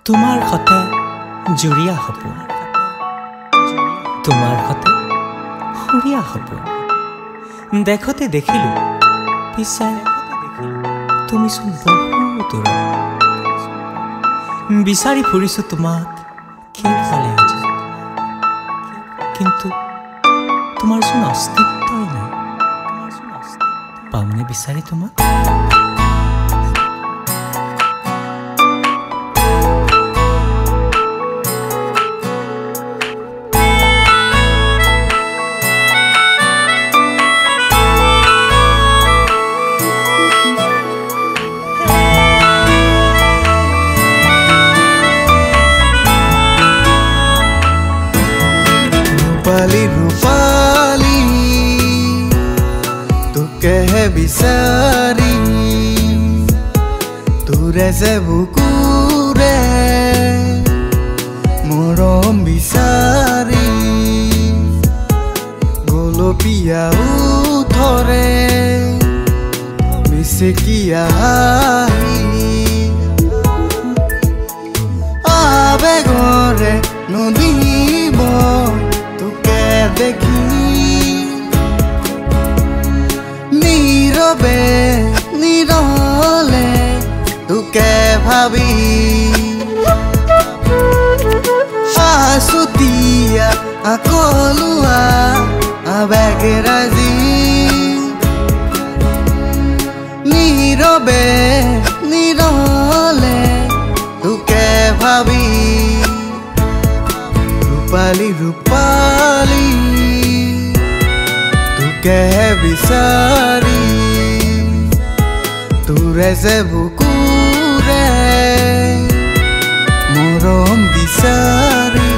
তোমাৰ হতে জুৰিয়া সপোন, তোমাৰ হতে সুৰীয়া সপোন দেখতে দেখিলো, পিছে তুমি চোন বহু দূৰত। বিচাৰি ফুৰিছো তোমাক কেইফালে আজি, কিন্তু তোমাৰ চোন অস্তিত্বই নাই। পামনে বিচাৰি তোমাক? रूपाली रूपाली তোকে বিচাৰি তোৰে যে বুকুৰে মৰম বিচাৰি গোলপীয়া উঠৰে মিচিকিয়া আবেগৰে নদীব দেখি নীৰৱে নীৰলে তোকে ভাবি আছুতীয়া আকলুৱা আবেগেৰাজি নীৰৱে নীৰলে তোকে ভাবি रूपाली रूपाली তোকে বিচাৰি তোৰে যে বুকুৰে মৰম বিচাৰি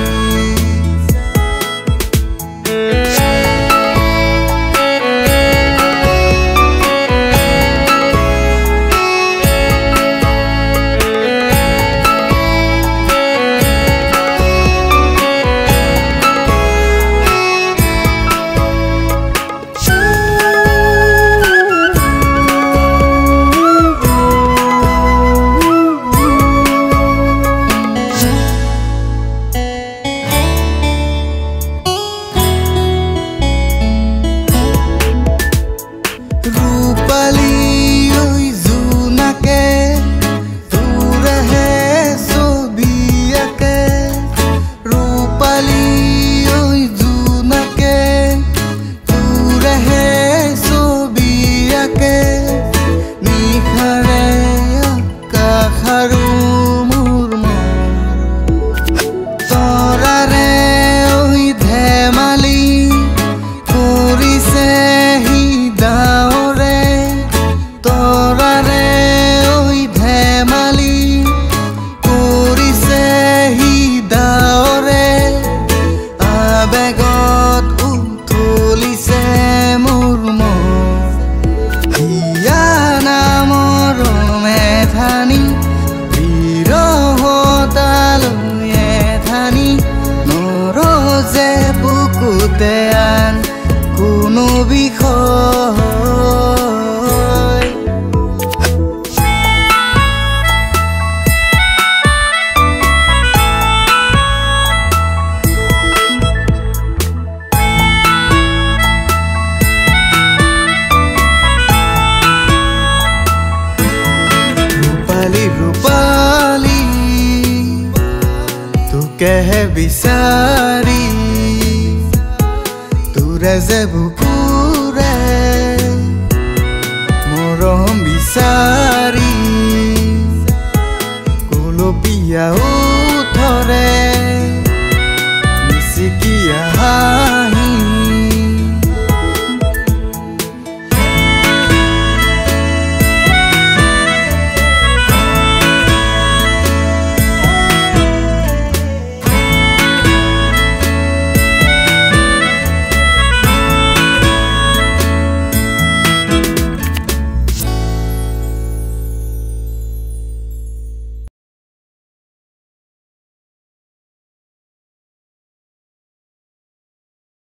বুকুতেয়ান কোনো বিষয় रूपाली रूपाली তোকে বিচাৰি তোৰে যে বুকু